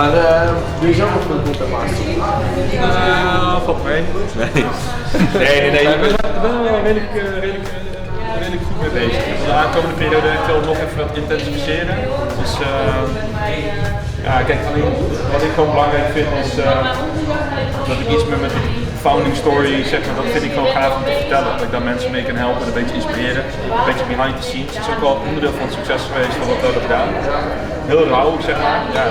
Maar doe je zelf nog goed met de master? Valt mee. Nee. We zijn wel redelijk goed mee bezig. Dus de aankomende periode ik wil nog even wat intensiveren. Dus ja, kijk, wat ik gewoon belangrijk vind is dat ik iets meer met de founding story, zeg maar, dat vind ik gewoon gaaf om te vertellen. Dat ik daar mensen mee kan helpen, een beetje inspireren, een beetje behind the scenes. Dat is ook wel onderdeel van het succes geweest van wat we hebben gedaan. Heel rauw, zeg maar. Ja,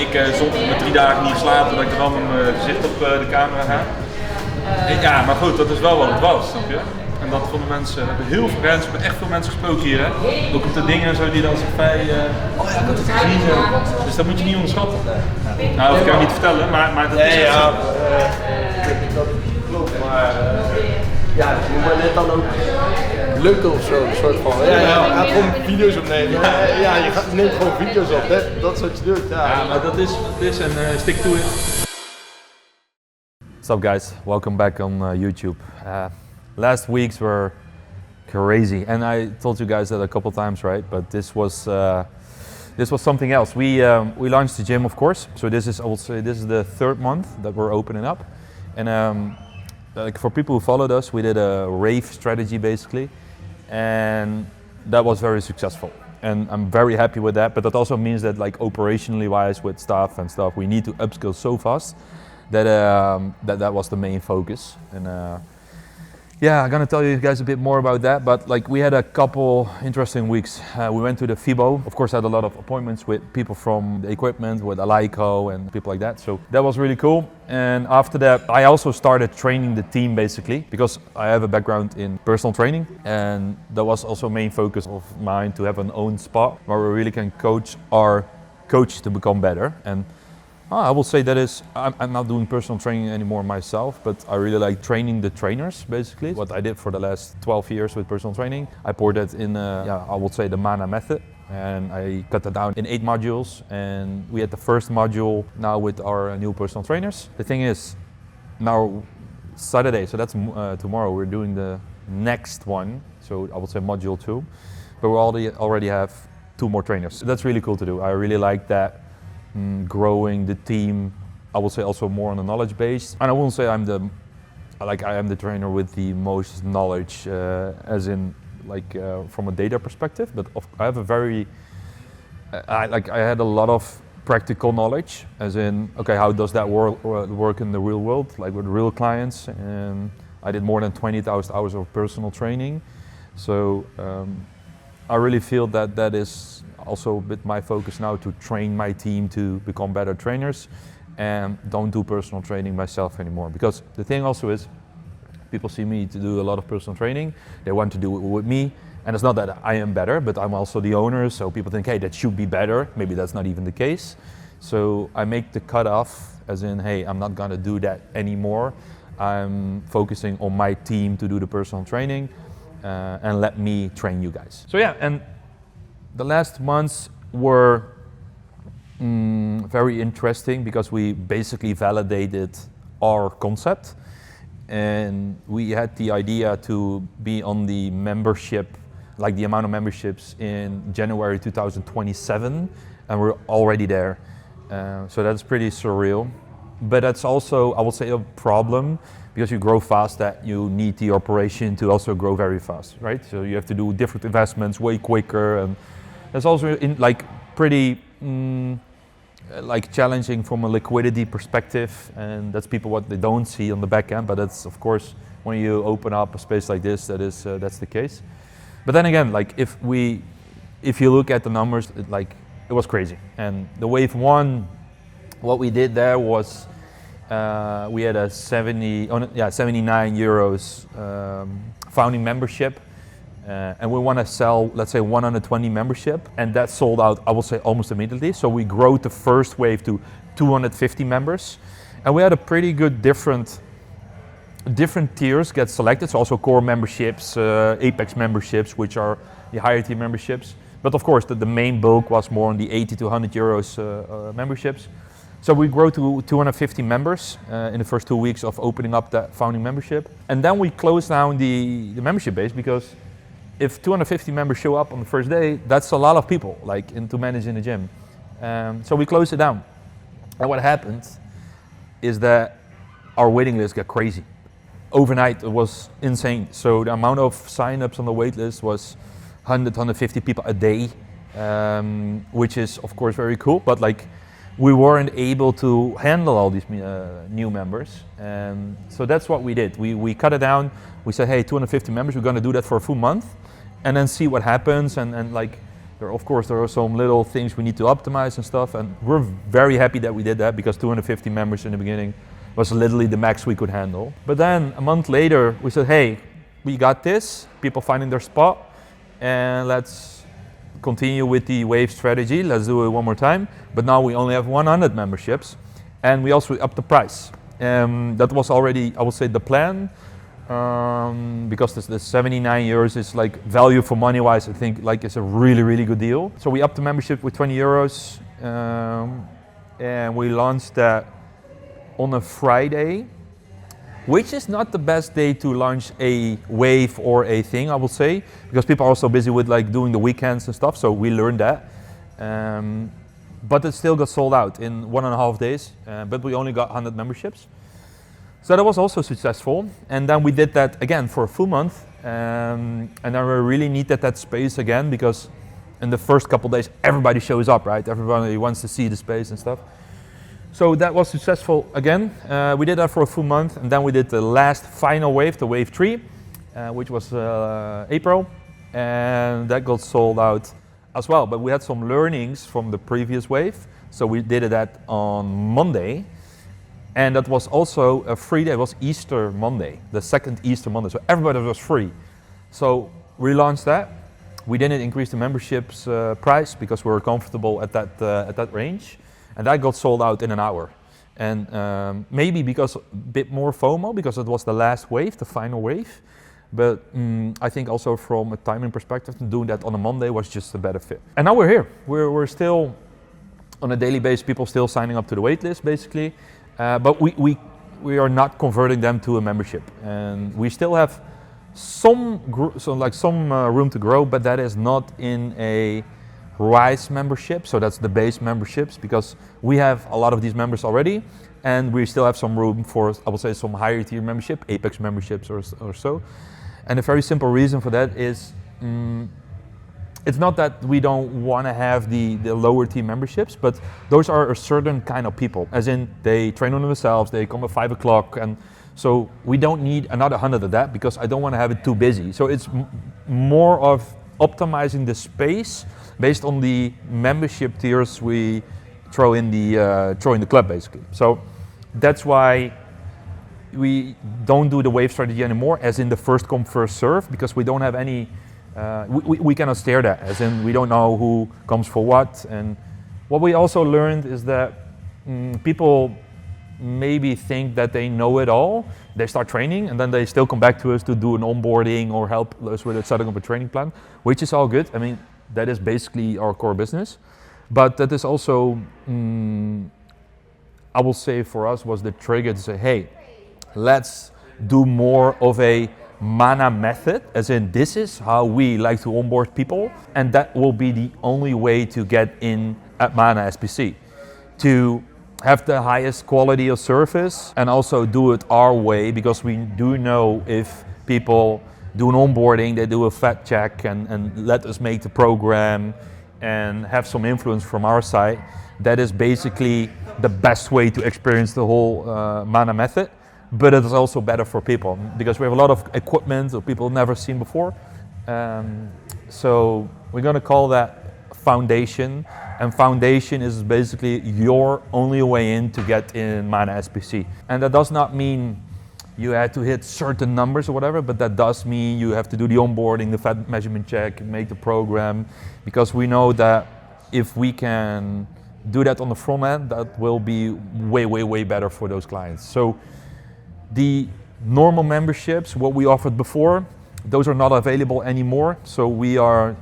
ik zonder met 3 dagen niet slapen, dat ik er wel met mijn gezicht op de camera ga. Ja, maar goed, dat is wel wat het was, snap je? En dat vonden mensen, we hebben heel veel mensen, we hebben echt veel mensen gesproken hier, hè? Ook op de dingen en zo die dan zeggen van, oh ja, ik had het gezien. Dus dat moet je niet onderschatten. Nou, dat kan ik niet vertellen, maar dat is ja, dat klopt, maar ja, je moet maar net dan ook lukken of zo, een soort van. Ja, je gaat gewoon video's opnemen. Ja, je neemt gewoon video's op, dat is wat je doet. Ja, maar dat is en stick to it. What's up guys, welcome back on YouTube. Last weeks were crazy and I told you guys that a couple times, right? But this was something else. We launched the gym, of course, so this is, I will say, this is the 3rd month that we're opening up. And like for people who followed us, we did a rave strategy basically, and that was very successful. And I'm very happy with that, but that also means that like operationally wise with staff and stuff, we need to upskill so fast that that was the main focus. And yeah, I'm gonna tell you guys a bit more about that, but like we had a couple interesting weeks. We went to the FIBO, of course I had a lot of appointments with people from the equipment, with Alaiko and people like that, so that was really cool. And after that I also started training the team basically, because I have a background in personal training, and that was also a main focus of mine, to have an own spot where we really can coach our coaches to become better. And I will say that is, I'm not doing personal training anymore myself, but I really like training the trainers basically. What I did for the last 12 years with personal training, I poured that in, I would say the mana method, and I cut that down in 8 modules, and we had the first module now with our new personal trainers. The thing is, now Saturday, so that's tomorrow, we're doing the next one, so I would say module 2, but we already have 2 more trainers. So that's really cool to do. I really like that. Growing the team, I would say also more on the knowledge base. And I wouldn't say I am the trainer with the most knowledge, as in like from a data perspective. But I have a very, I had a lot of practical knowledge, as in, okay, how does that work in the real world, like with real clients? And I did more than 20,000 hours of personal training, so I really feel that that is also a bit my focus now, to train my team to become better trainers, and don't do personal training myself anymore. Because the thing also is, people see me to do a lot of personal training, they want to do it with me, and it's not that I am better, but I'm also the owner, so people think, hey, that should be better. Maybe that's not even the case. So I make the cutoff, as in, hey, I'm not gonna do that anymore. I'm focusing on my team to do the personal training, and let me train you guys. So yeah, and the last months were very interesting, because we basically validated our concept, and we had the idea to be on the membership, like the amount of memberships in January 2027, and we're already there. So that's pretty surreal, but that's also, I would say, a problem, because you grow fast, that you need the operation to also grow very fast, right? So you have to do different investments way quicker, and that's also pretty like challenging from a liquidity perspective, and that's people what they don't see on the back end. But that's, of course, when you open up a space like this, that's the case. But then again, like if you look at the numbers, it was crazy. And the wave 1, what we did there was we had a 79 euros founding membership. And we want to sell, let's say, 120 membership, and that sold out, I will say, almost immediately. So we grew the first wave to 250 members, and we had a pretty good different tiers get selected. So also core memberships, Apex memberships, which are the higher tier memberships. But of course, the main bulk was more on the 80 to 100 euros memberships. So we grew to 250 members in the first 2 weeks of opening up that founding membership, and then we closed down the membership base, because if 250 members show up on the first day, that's a lot of people, like to manage in the gym. So we closed it down. And what happened is that our waiting list got crazy. Overnight it was insane. So the amount of sign-ups on the wait list was 100, 150 people a day, which is of course very cool, but like we weren't able to handle all these new members. So that's what we did. We cut it down. We said, hey, 250 members, we're gonna do that for a full month and then see what happens. And like, of course, there are some little things we need to optimize and stuff. And we're very happy that we did that because 250 members in the beginning was literally the max we could handle. But then a month later, we said, hey, we got this, people finding their spot, and let's continue with the wave strategy. Let's do it one more time. But now we only have 100 memberships, and we also upped the price. That was already, I would say, the plan, because the 79 euros is like value for money wise. I think like it's a really, really good deal. So we upped the membership with 20 euros, and we launched that on a Friday, which is not the best day to launch a wave or a thing, I will say, because people are also busy with like doing the weekends and stuff. So we learned that, but it still got sold out in 1.5 days. But we only got 100 memberships, so that was also successful. And then we did that again for a full month, and then we really needed that space again, because in the first couple days everybody shows up, right? Everybody wants to see the space and stuff. So that was successful again. We did that for a full month, and then we did the last final wave, the wave 3, which was April, and that got sold out as well. But we had some learnings from the previous wave, so we did that on Monday, and that was also a free day. It was Easter Monday, the second Easter Monday, so everybody was free. So we launched that. We didn't increase the memberships price because we were comfortable at that range. And that got sold out in an hour. And maybe because a bit more FOMO, because it was the last wave, the final wave. But I think also from a timing perspective, doing that on a Monday was just a better fit. And now we're here. We're still, on a daily basis, people still signing up to the wait list, basically. But we are not converting them to a membership. And we still have some room to grow, but that is not in a Rise membership, so that's the base memberships, because we have a lot of these members already, and we still have some room for, I would say, some higher tier membership, Apex memberships or so. And a very simple reason for that is, it's not that we don't want to have the lower tier memberships, but those are a certain kind of people, as in they train on themselves, they come at 5 o'clock, and so we don't need another 100 of that, because I don't want to have it too busy. So it's more of optimizing the space based on the membership tiers we throw in the club, basically. So that's why we don't do the wave strategy anymore, as in the first come first serve, because we don't have any. We cannot steer that, as in we don't know who comes for what. And what we also learned is that people maybe think that they know it all. They start training and then they still come back to us to do an onboarding or help us with setting up a training plan, which is all good. I mean, that is basically our core business. But that is also, I will say for us, was the trigger to say, hey, let's do more of a mana method, as in this is how we like to onboard people, and that will be the only way to get in at Mana SPC. To have the highest quality of service and also do it our way, because we do know if people do an onboarding, they do a fat check and let us make the program and have some influence from our side. That is basically the best way to experience the whole Mana method, but it is also better for people because we have a lot of equipment that people have never seen before. So we're going to call that Foundation, and Foundation is basically your only way in to get in Mana SPC. And that does not mean you had to hit certain numbers or whatever, but that does mean you have to do the onboarding, the fat measurement check, make the program, because we know that if we can do that on the front end, that will be way, way, way better for those clients. So the normal memberships, what we offered before, those are not available anymore. So we are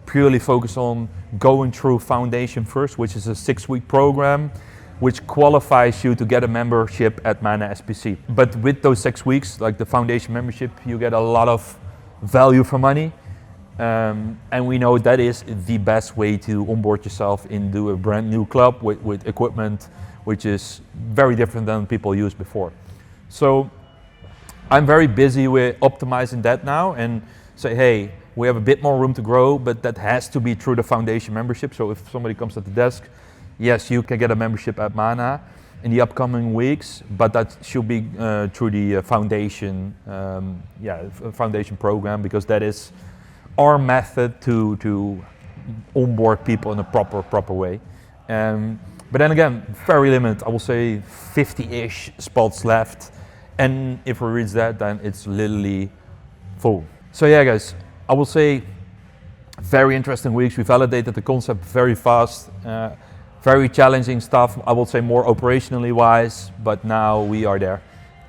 purely focused on going through Foundation first, which is a 6-week program, which qualifies you to get a membership at Mana SPC. But with those 6 weeks, like the Foundation membership, you get a lot of value for money. And we know that is the best way to onboard yourself into a brand new club with equipment which is very different than people used before. So I'm very busy with optimizing that now and say, hey, we have a bit more room to grow, but that has to be through the foundation membership. So if somebody comes at the desk, yes, you can get a membership at Mana in the upcoming weeks, but that should be through the foundation, foundation program, because that is our method to onboard people in a proper way. But then again, very limited. I will say 50-ish spots left, and if we reach that, then it's literally full. So yeah, guys, I will say very interesting weeks. We validated the concept very fast. Very challenging stuff, I will say, more operationally wise, but now we are there.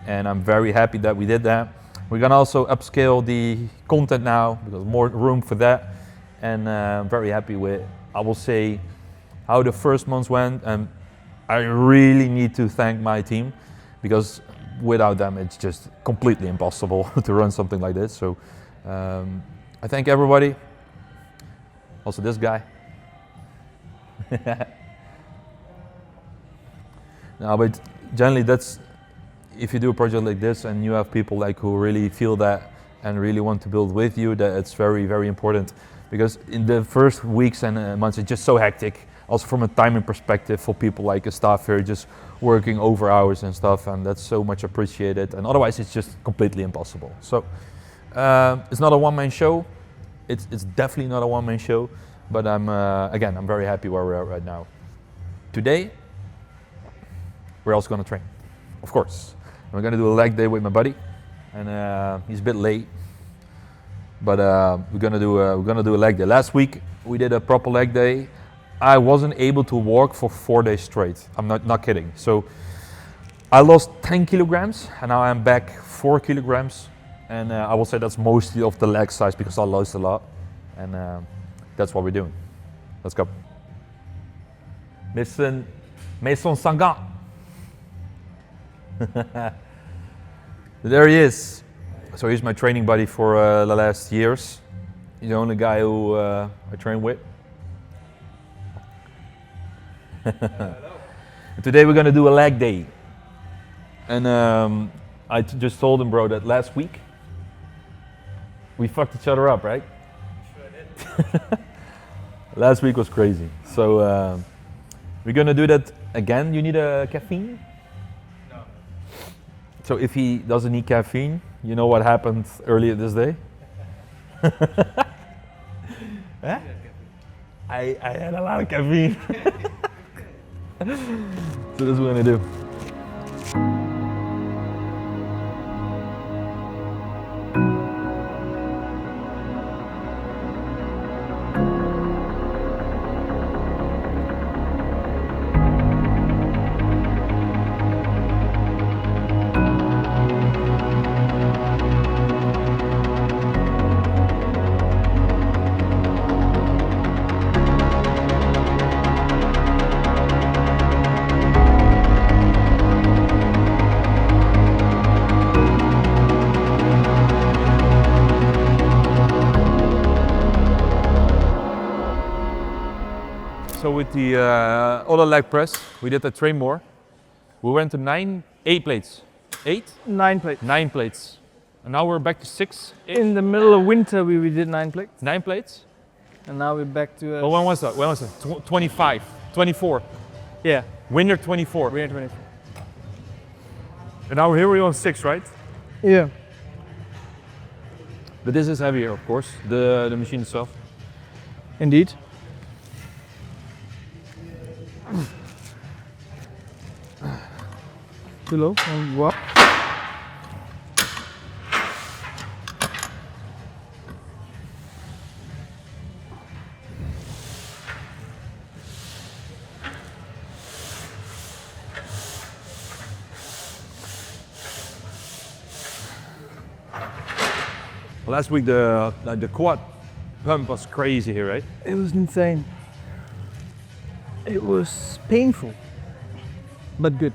And I'm very happy that we did that. We're gonna also upscale the content now, because more room for that. And I'm very happy with, I will say, how the first months went. And I really need to thank my team, because without them, it's just completely impossible to run something like this. So I thank everybody. Also this guy. No, but generally that's, if you do a project like this and you have people like who really feel that and really want to build with you, that it's very, very important. Because in the first weeks and months, it's just so hectic. Also from a timing perspective for people like a staff here, just working over hours and stuff, and that's so much appreciated. And otherwise it's just completely impossible. So it's not a one-man show. It's definitely not a one-man show, but again, I'm very happy where we're at right now. Today, we're also gonna train, of course. And we're gonna do a leg day with my buddy, and he's a bit late, but we're gonna do a leg day. Last week we did a proper leg day. I wasn't able to walk for 4 days straight. I'm not kidding. So I lost 10 kilograms, and now I'm back 4 kilograms. And I will say that's mostly of the leg size because I lost a lot, and that's what we're doing. Let's go. Mason Sangan. There he is. So he's my training buddy for the last years. He's the only guy who I train with. Today we're gonna do a leg day. And I just told him, bro, that last week we fucked each other up, right? Sure did. Last week was crazy. So we're gonna do that again. You need a caffeine? No. So if he doesn't need caffeine, you know what happened earlier this day? Huh? I had a lot of caffeine. So that's what we're gonna do. So with the other leg press, we did a train more. We went to 8 plates. 8? 9 plates. 9 plates. And now we're back to 6. In the middle of winter, we did 9 plates. 9 plates? And now we're back to... Well, when was that? When was it? 25, 24. Yeah. Winter 24. Winter 24. And now here we're on 6, right? Yeah. But this is heavier, of course, the machine itself. Indeed. Too low? What? Last week the quad pump was crazy here, right? It was insane. It was painful, but good.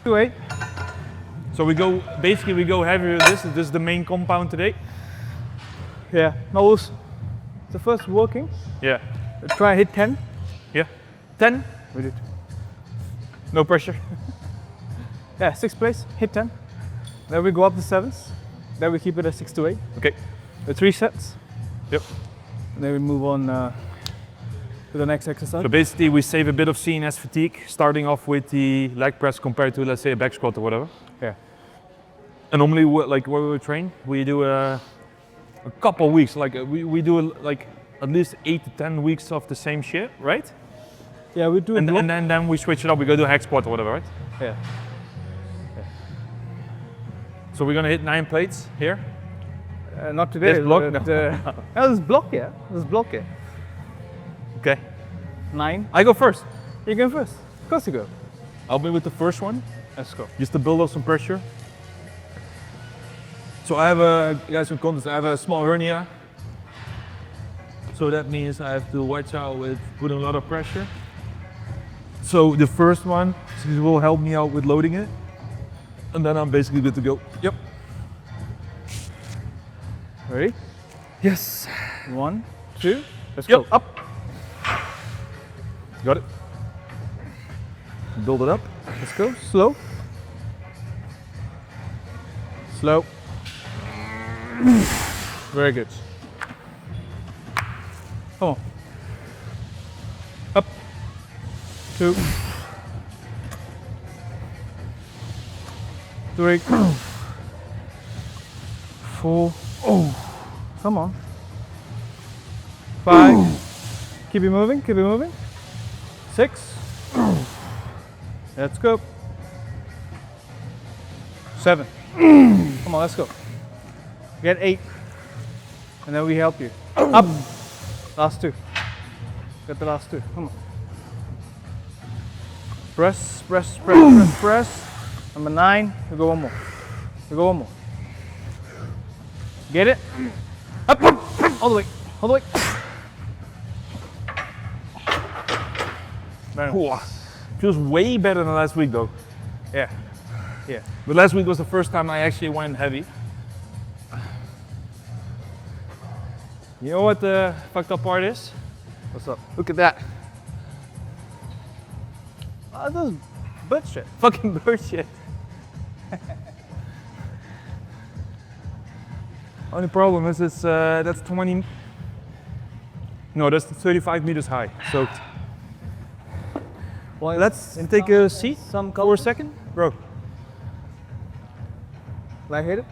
Wait. So we go, basically we go heavier with this. This is the main compound today. Yeah. Now it's the first working. Yeah. Try hit 10. Yeah. 10. We did. No pressure. Yeah, 6th place, hit 10. Then we go up to 7s. Then we keep it at 6 to 8. Okay. The 3 sets. Yep. And then we move on to the next exercise. So basically we save a bit of CNS fatigue, starting off with the leg press compared to, let's say, a back squat or whatever. Yeah. And normally, like where we train, we do a couple weeks. Like we do like at least 8 to 10 weeks of the same shit, right? Yeah, we do it. And then we switch it up. We go do a hack squat or whatever, right? Yeah. So we're gonna hit 9 plates here. Not today. This block? But, oh, this block, yeah. This block, yeah. Okay. 9. I go first. You go first. Of course you go. I'll be with the first one, Let's go. just to build up some pressure. So I have a, guys in context, I have a small hernia. So that means I have to watch out with putting a lot of pressure. So the first one will help me out with loading it. And then I'm basically good to go. Yep. Ready? Yes. 1, 2. Let's Yep. go. Up. Got it. Build it up. Let's go. Slow. Slow. Very good. Come on. Up. 2. 3. 4. Oh. Come on. 5. Keep it moving. Keep it moving. 6. Let's go. 7. Come on, let's go. Get 8. And then we help you. Up. Last 2. Get the last 2. Come on. Press, press, press, press, press. Number 9. We go one more. We go one more. Get it? Up. All the way. All the way. Feels way better than last week though. Yeah. Yeah. But last week was the first time I actually went heavy. You know what the fucked up part is? What's up? Look at that. Oh, that's butt shit. Fucking bird shit. Only problem is it's that's 20. No, that's 35 meters high. So Well, let's take a seat some for color. a second, bro. Like hit it?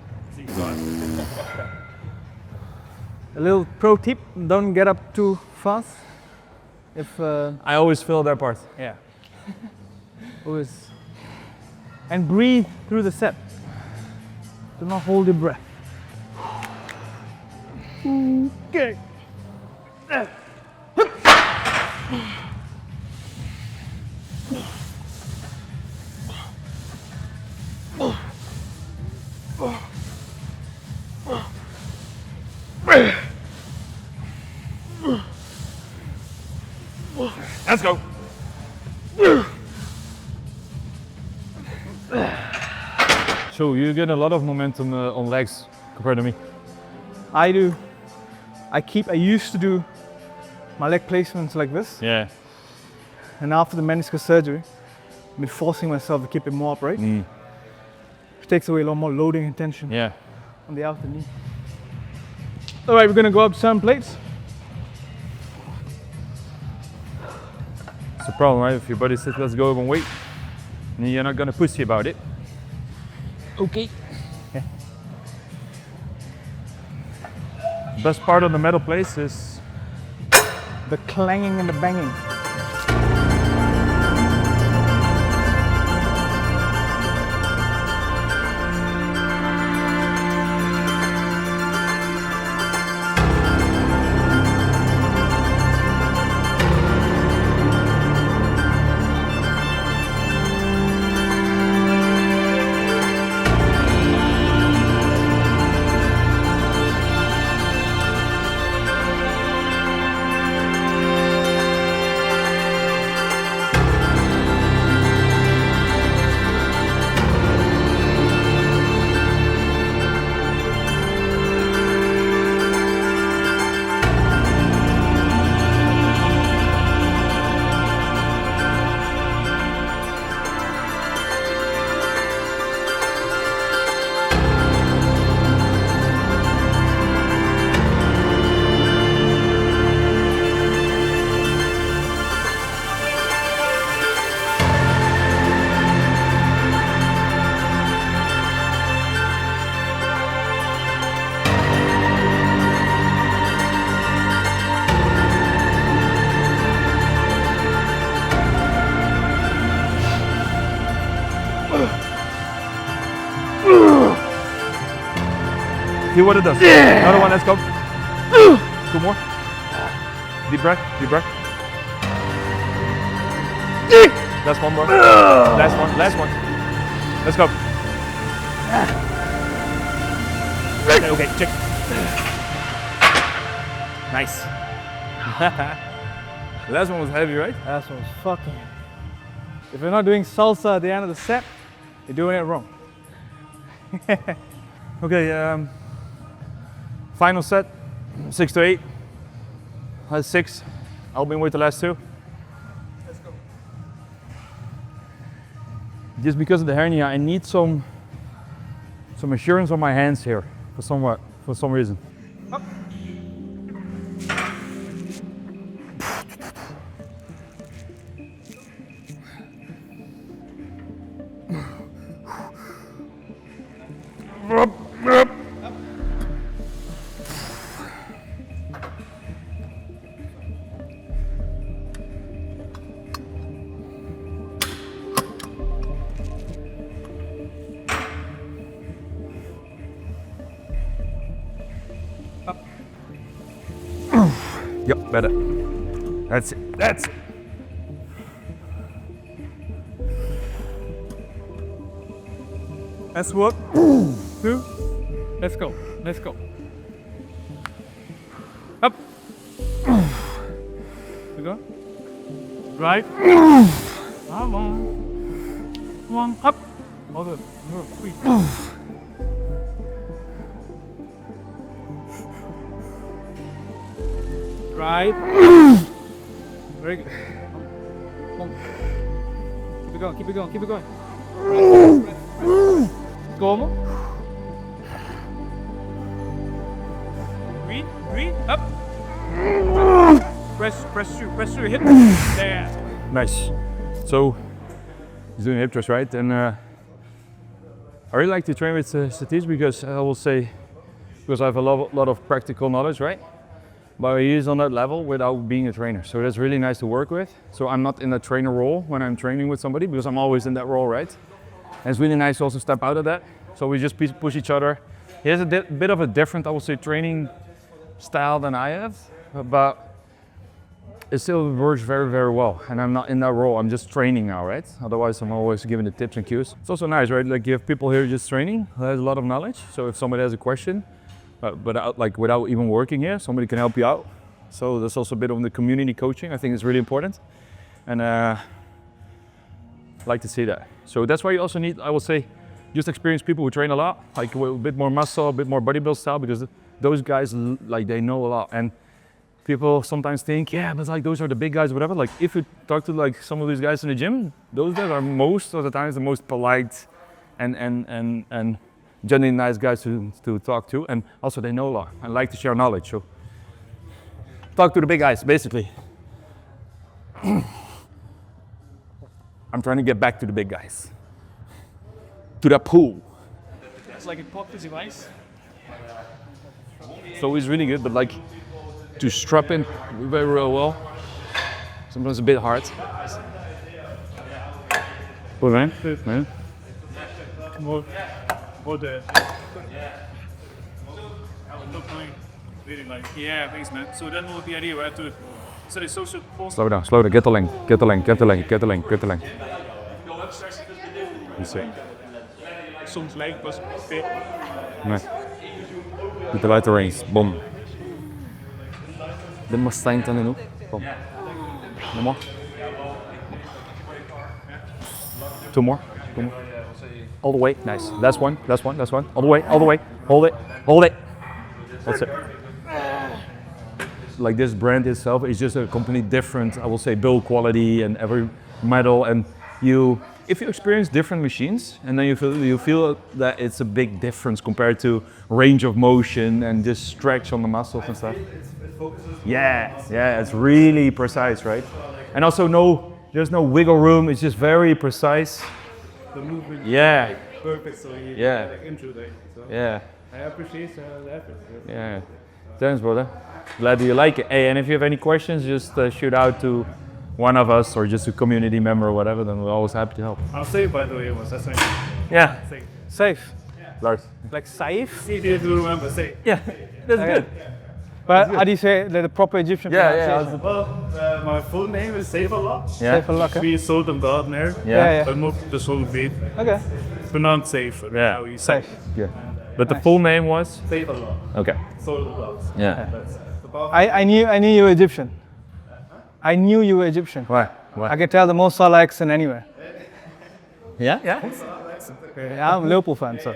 A little pro tip: don't get up too fast. If I always feel that part. yeah, always. And breathe through the set. Do not hold your breath. Okay. Let's go. So you get a lot of momentum on legs compared to me. I do. I used to do my leg placements like this, Yeah. and after the meniscus surgery, I've been forcing myself to keep it more upright. Which takes away a lot more loading and tension Yeah. on the outer knee. All right, we're gonna go up 7 plates. It's the problem, right? If your buddy says let's go up and wait, and you're not gonna pussy about it. Okay. Yeah. Best part of the metal place is The clanging and the banging. See what it does. Another one, let's go. 2 more. Deep breath, deep breath. Last one more. Last one, last one. Let's go. Okay, check. Nice. The last one was heavy, right? Last one was fucking. If you're not doing salsa at the end of the set, you're doing it wrong. Okay, final set, 6 to 8. That's 6. I'll be with the last 2. Let's go. Just because of the hernia, I need some assurance on my hands here for some reason. Up. Yep, better. That's it. That's it. Let's work. 2. Let's go. Let's go. Up. We go. Right. Come on. Come on. Up. All good. Move. Squeeze. Right. Very good. Come on. Keep it going. Keep it going. Keep it going. Come on. Breathe. Up. Press through. Hip. There. Nice. So he's doing hip thrust, right? And I really like to train with Satish because I will say, because I have a lot of practical knowledge, right? But he is on that level without being a trainer. So that's really nice to work with. So I'm not in a trainer role when I'm training with somebody because I'm always in that role, right? And it's really nice to also step out of that. So we just push each other. He has a bit of a different, I will say, training style than I have, but it still works very, very well. And I'm not in that role, I'm just training now, right? Otherwise, I'm always giving the tips and cues. It's also nice, right? Like you have people here just training, who has a lot of knowledge. So if somebody has a question, without even working here, somebody can help you out. So there's also a bit of the community coaching. I think it's really important. And I like to see that. So that's why you also need, I will say, just experienced people who train a lot, like with a bit more muscle, a bit more bodybuild style, because those guys, like, they know a lot. And people sometimes think, yeah, but like those are the big guys or whatever. Like if you talk to like some of these guys in the gym, those guys are most of the times the most polite and genuinely nice guys to talk to. And also they know a lot and like to share knowledge. So talk to the big guys, basically. I'm trying to get back to the big guys. To the pool. It's like a pocket device. So it's really good, but like to strap in very well. Sometimes a bit hard. Good man. Good man. More the. Really like. Yeah, thanks, man. So that was the idea. We have to. So the social. Slow down. Get the length. Get the length. You see. Soms lijkt pas fit. Nee. Niet te buiten range. Bom. Dit mag staan dan in hoek. Bom. No more. 2 more. All the way. Nice. Last one. All the way. Hold it. That's it. Like this brand itself is just a completely different, I will say, build quality and every metal. And if you experience different machines and then you feel that it's a big difference compared to range of motion and just stretch on the muscles and stuff. Yeah, it's really precise, right? And also there's no wiggle room, it's just very precise. The movement. Yeah. Perfect. So you into that. So Yeah. I appreciate the effort. Yeah. Thanks, brother. Glad you like it. Hey, and if you have any questions, just shoot out to one of us or just a community member or whatever, then we're always happy to help. I'll say, by the way, it was that same. Yeah. Safe. Lars. Like safe? Easy to remember, say. Yeah, that's good. But how do you say the proper Egyptian pronunciation? Well, my full name is Safe-Allah. Yeah. Safe Allah, okay. We Sultan Gardener. Yeah. But most the Sultan Okay. pronounced Safe. Yeah. How you say. Safe. Yeah. But the full name was? Safe-Allah. Okay. Sultan Gardener. Yeah. I knew you were Egyptian. I knew you were Egyptian. Why? I can tell the Mo Salah accent anywhere. Yeah? Yeah. Yeah, I'm a Liverpool fan, so.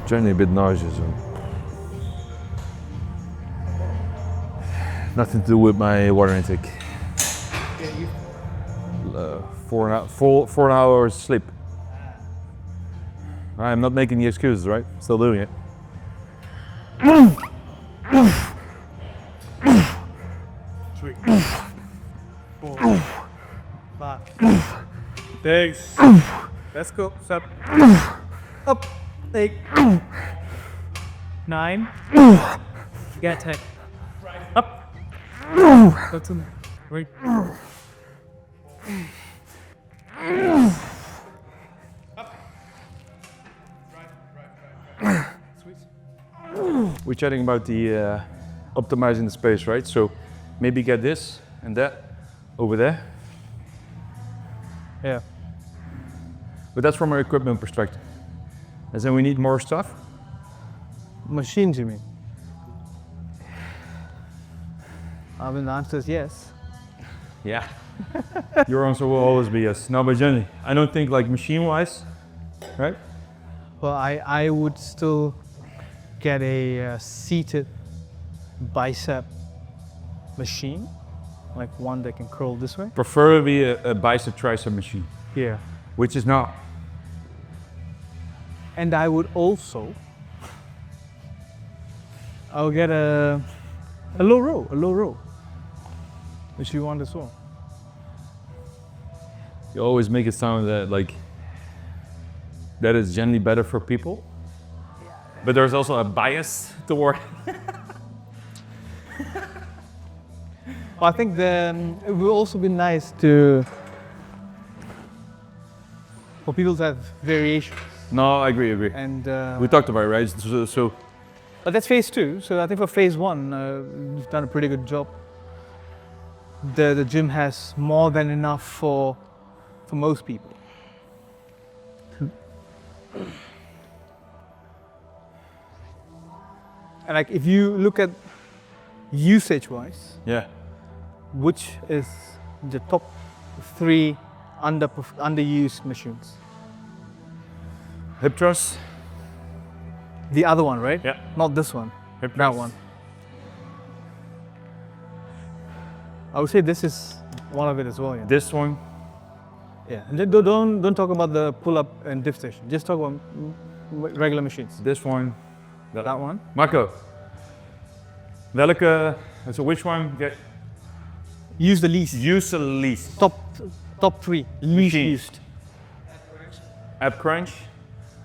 Journey a bit nauseous. Nothing to do with my water intake. 4 hours sleep. I'm not making the excuses, right? Still doing it. 3, 4, 5. Thanks. Let's go. Step. Up. 8. 9. Get 10. Up. Go to me. Wait. We're chatting about the optimizing the space, right? So maybe get this and that over there. Yeah. But that's from our equipment perspective. As in we need more stuff. Machines, you mean? I mean, the answer is yes. Yeah. Your answer will always be yes. No, but generally, I don't think like machine-wise, right? Well, I would still get a seated bicep machine, like one that can curl this way. Preferably a bicep tricep machine, Yeah. which is not. And I would also, I'll get a low row, which you want as well. You always make it sound that like that is generally better for people, but there's also a bias toward. I think it will also be nice for people to have variations. No, I agree. And We talked about it, right? So but that's phase 2. So I think for phase 1, we've done a pretty good job. The gym has more than enough for most people. And like if you look at usage-wise, yeah, which is the top 3 underused machines? hip thrust. The other one, right? Yeah. Not this one. Hip That thrust. one. I would say this is one of it as well. Yeah. This one. Yeah. And then don't talk about the pull-up and diff station. Just talk about regular machines. This one. That one. Marco. Welke? So which one get Use the least. used the least? Top 3 least Machine. used. Ab crunch.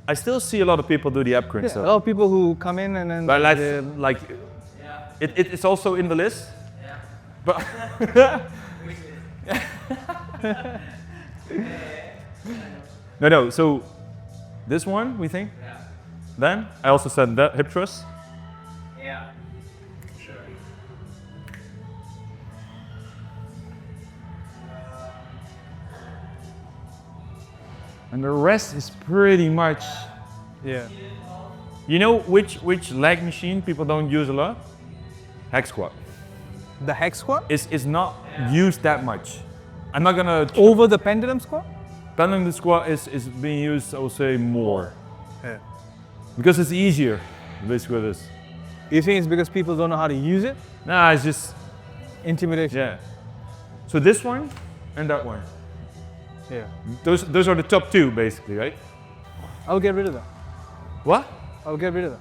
I still see a lot of people do the ab crunch. Yeah, a though. lot of people who come in and then. But like it's also in the list. Yeah. But no. So this one we think. Yeah. Then I also said that hip thrust. Yeah. Sure. And the rest is pretty much. Yeah. You know which leg machine people don't use a lot? Hack squat. The hex squat Is not used that much. I'm not gonna. over the pendulum squat. Pendulum squat is being used, I would say, more. Yeah. Because it's easier, basically it is. You think it's because people don't know how to use it? Nah, it's just, Intimidation. yeah. So this one and that one. Yeah. Those are the top 2, basically, right? I'll get rid of that. What? I'll get rid of that.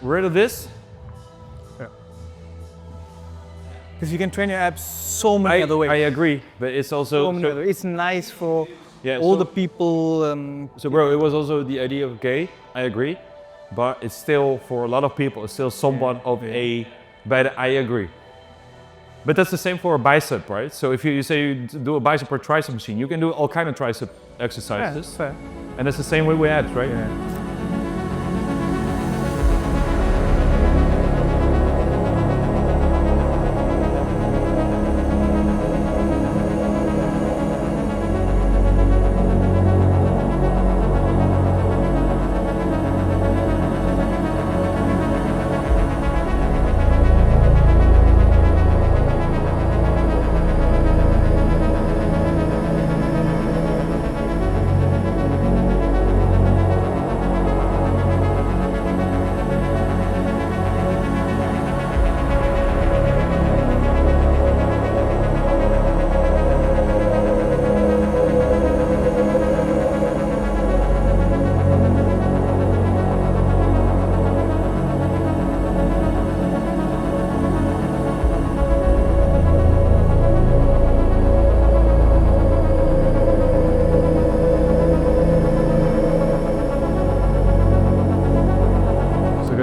Rid of this? Because you can train your abs so many other ways. I agree, but it's also... So many other ways. It's nice for Yeah, all the people. So bro, it was also the idea of gay, I agree. But it's still, for a lot of people, it's still somewhat of a... But I agree. But that's the same for a bicep, right? So if you say you do a bicep or tricep machine, you can do all kind of tricep exercises. Yeah, that's fair. And that's the same way with abs, right? Yeah.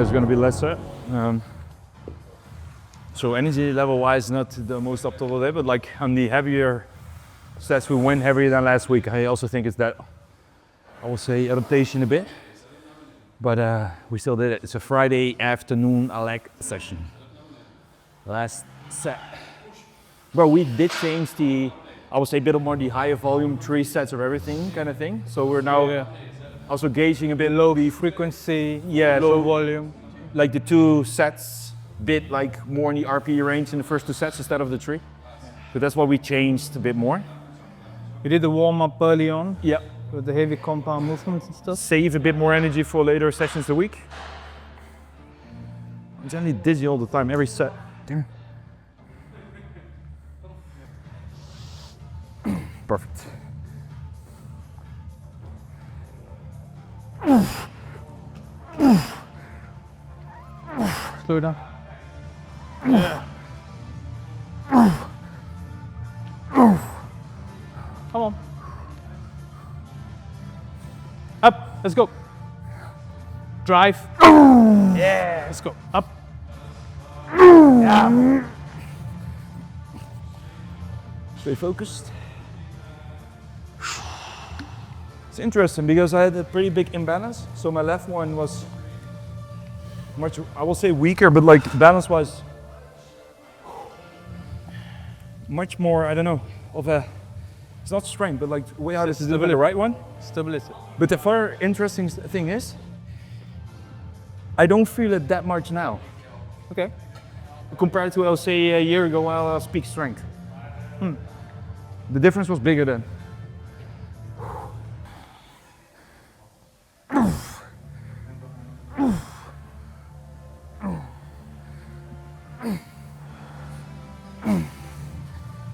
It's going to be lesser. So energy level wise, not the most optimal day, but like on the heavier sets, we went heavier than last week. I also think it's that, I will say, adaptation a bit. But we still did it. It's a Friday afternoon leg session. Last set. But we did change the, I would say, a bit more the higher volume, 3 sets of everything kind of thing. So we're now also gauging a bit Low the frequency, yeah, low so volume. like the 2 sets, bit like more in the RPE range in the first 2 sets instead of the 3. So that's what we changed a bit more. We did the warm up early on. Yeah. With the heavy compound movements and stuff. Save a bit more energy for later sessions of the week. I'm generally dizzy all the time, every set. Damn. Perfect. Slow down. Come on. Up, let's go. Drive. Yeah, let's go. Up. Yeah. Stay focused. It's interesting because I had a pretty big imbalance. So my left one was much, I will say weaker, but like balance wise, much more, I don't know, of a, it's not strength, but like way out is the right one. Stability. But the further interesting thing is, I don't feel it that much now. Okay. Compared to, I'll say, a year ago while I was peak strength. The difference was bigger then.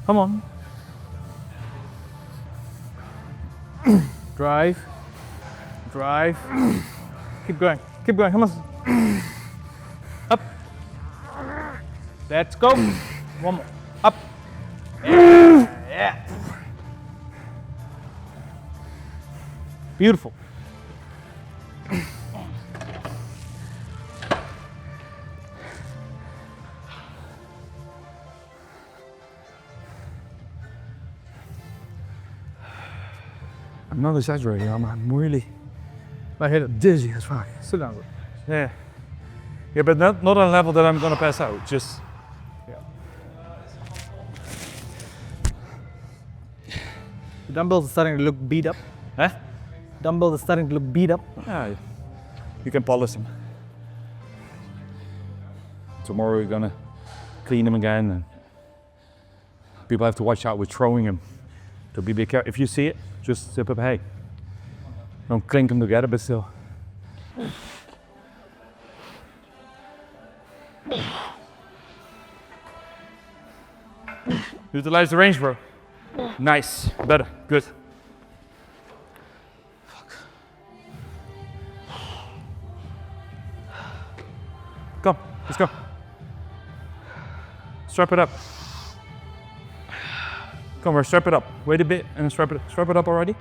Come on. Drive. Drive. Keep going. Keep going. Come on. Up. Let's go. One more. Up. Yeah. Beautiful. I'm not exaggerating, I'm really I hit it. dizzy as fuck. Sit down. Bro. Yeah. Yeah, but not on a level that I'm gonna pass out, just... The dumbbells are starting to look beat up. Huh? Dumbbells are starting to look beat up. Yeah, you can polish them. Tomorrow we're gonna clean them again, and people have to watch out with throwing them. So be careful. If you see it, just zip up, hey. Don't clink them together, but still. Utilize the range, bro. Nice, better, good. Fuck. Come, let's go. Strap it up. Come, bro, strap it up. Wait a bit and strap it up already.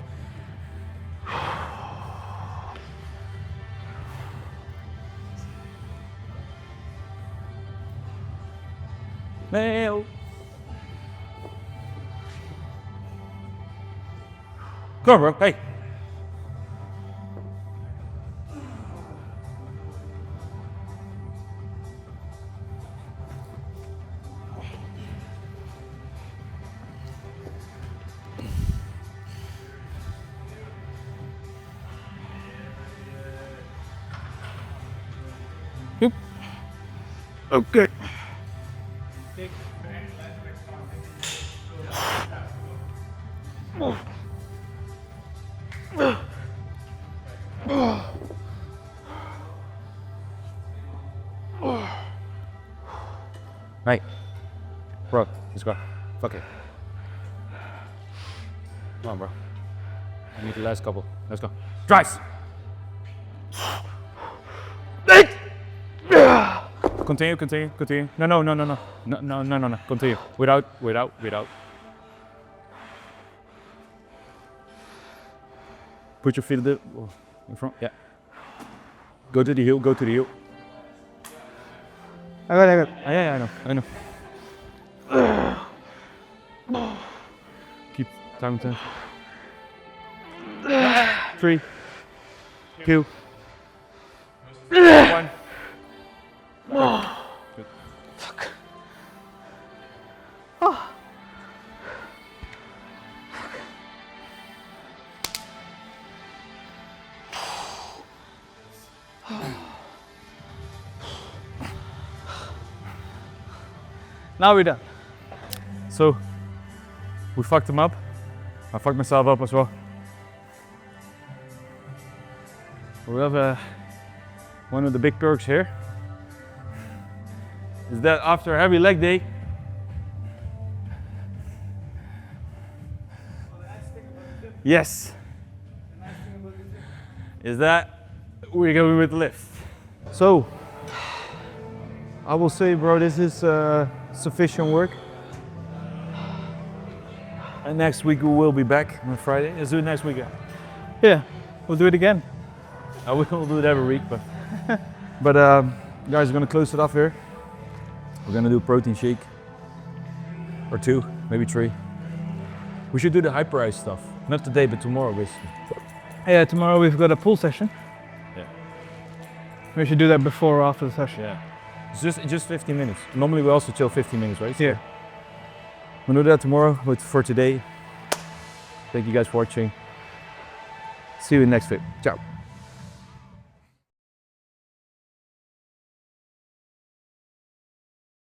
Nail. Come on, bro. Hey. Okay. Right. Bro, let's go. Fuck it. Come on, bro. I need the last couple. Let's go. Drives! Continue. No. Continue. Without. Put your feet in front. Yeah. Go to the heel. I got it. Yeah, I know. Keep time. 3, 2, 1. Good. Fuck. Now we're done. So, we fucked him up. I fucked myself up as well. We have one of the big perks here. Is that after a heavy leg day, yes, is that we're going with the lift. So, I will say, bro, this is sufficient work. And next week we will be back on Friday. Let's do it next weekend. Yeah, we'll do it again. We will do it every week, but guys, we're gonna close it off here. We're gonna do a protein shake or 2, maybe 3. We should do the hyperized stuff, not today, but tomorrow, basically. Yeah, tomorrow we've got a pool session. Yeah. We should do that before or after the session. Yeah. It's just 15 minutes. Normally we also chill 15 minutes, right? So Yeah. we'll do that tomorrow, but for today, thank you guys for watching. See you in the next clip. Ciao.